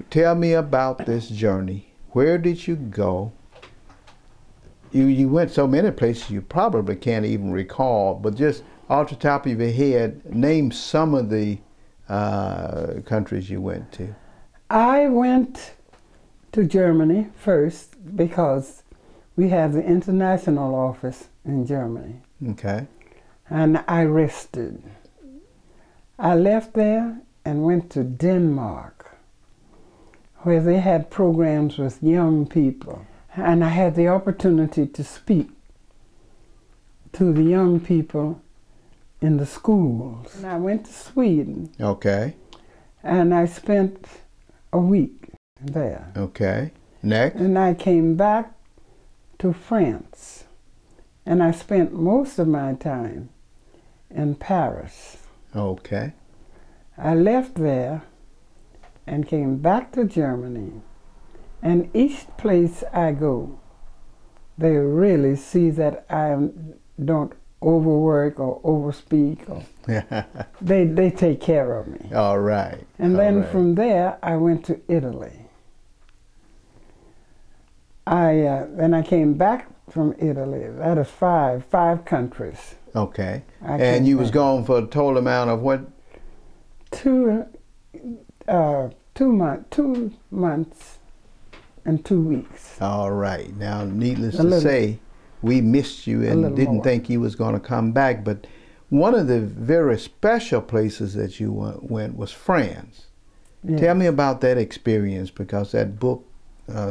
Tell me about this journey. Where did you go? You went so many places you probably can't even recall, but just off the top of your head, name some of the countries you went to. I went to Germany first because we have the international office in Germany. Okay. And I rested. I left there and went to Denmark, where they had programs with young people. And I had the opportunity to speak to the young people in the schools. And I went to Sweden. Okay. And I spent a week there. Okay. Next? And I came back to France. And I spent most of my time in Paris. Okay. I left there and came back to Germany. And each place I go, they really see that I don't overwork or overspeak. Or they take care of me. All right. And then from there, I went to Italy. Then I came back from Italy. That is five countries. Okay. And you was gone for a total amount of what? 2 months and 2 weeks. All right. Now, needless to say, we missed you and didn't think you was going to come back. But one of the very special places that you went was France. Yes. Tell me about that experience, because that book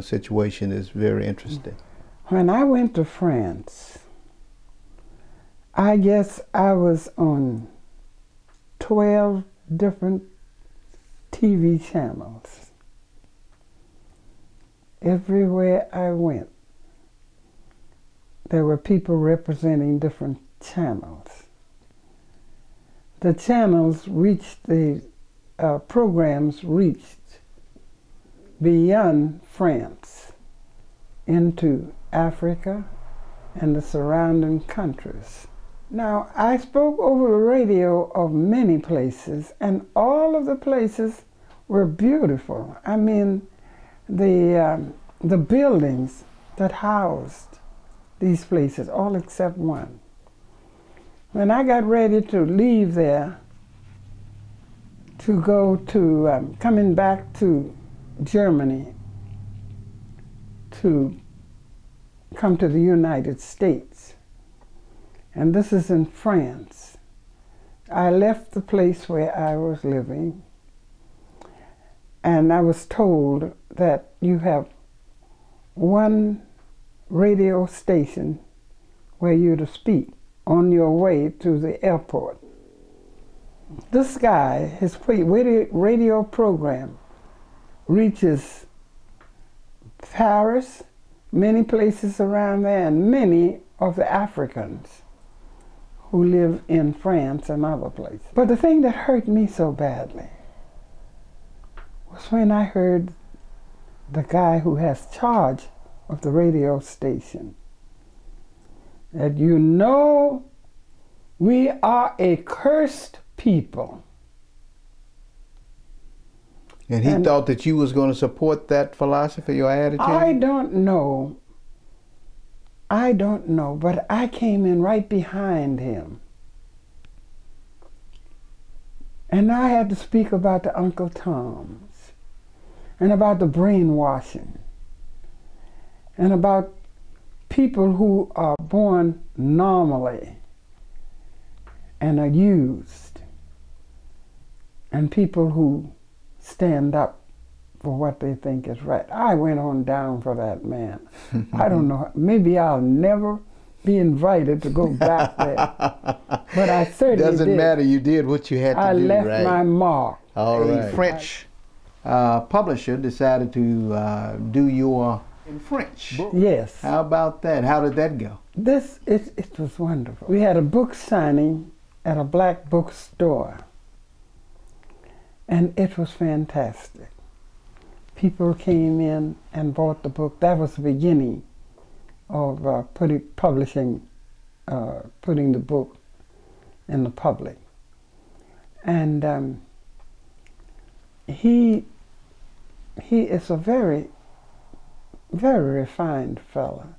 situation is very interesting. When I went to France, I guess I was on 12 different TV channels. Everywhere I went, there were people representing different channels. The channels reached, the programs reached beyond France into Africa and the surrounding countries. Now, I spoke over the radio of many places, and all of the places were beautiful. I mean, the buildings that housed these places, all except one. When I got ready to leave there to go to, coming back to Germany to come to the United States, and this is in France, I left the place where I was living, and I was told that you have one radio station where you're to speak on your way to the airport. This guy, his radio program reaches Paris, many places around there, and many of the Africans who live in France and other places. But the thing that hurt me so badly was when I heard the guy who has charge of the radio station that, you know, we are a cursed people. And he thought that you was going to support that philosophy or attitude? I don't know. I don't know, but I came in right behind him. And I had to speak about the Uncle Toms, and about the brainwashing, and about people who are born normally and are used, and people who stand up for what they think is right. I went on down for that man. I don't know, maybe I'll never be invited to go back there. But I certainly Doesn't matter, you did what you had to do, right? I left my mark. All right. A French publisher decided to do your in French book. Yes. How about that? How did that go? It was wonderful. We had a book signing at a black bookstore, and it was fantastic. People came in and bought the book. That was the beginning of putting the book in the public. And he he is a very, very refined fellow.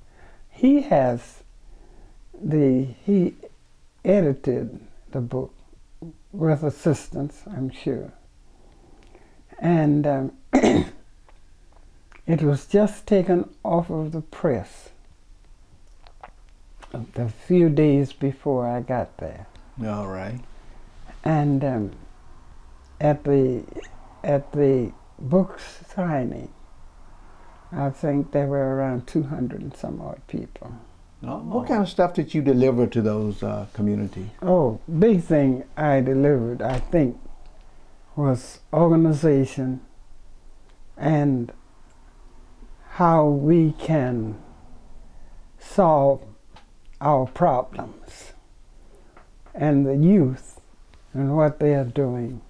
He edited the book with assistance, I'm sure. And it was just taken off of the press the few days before I got there. All right. And at the book signing, I think there were around 200 and some odd people. Oh. What kind of stuff did you deliver to those communities? Oh, big thing I delivered, I think, was organization and how we can solve our problems, and the youth and what they are doing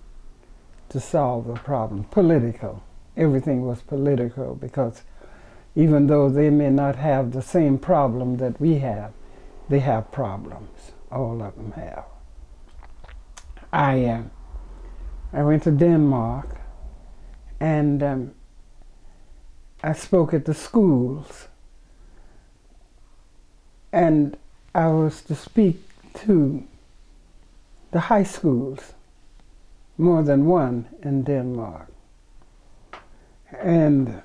to solve the problem. Political. Everything was political, because even though they may not have the same problem that we have, they have problems. All of them have. I went to Denmark, and I spoke at the schools, and I was to speak to the high schools, more than one in Denmark. And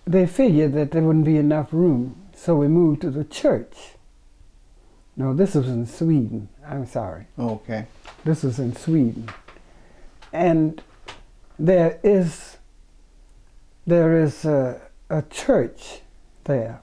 they figured that there wouldn't be enough room, so we moved to the church. No, this was in Sweden. I'm sorry. Okay. This was in Sweden. And there is a church there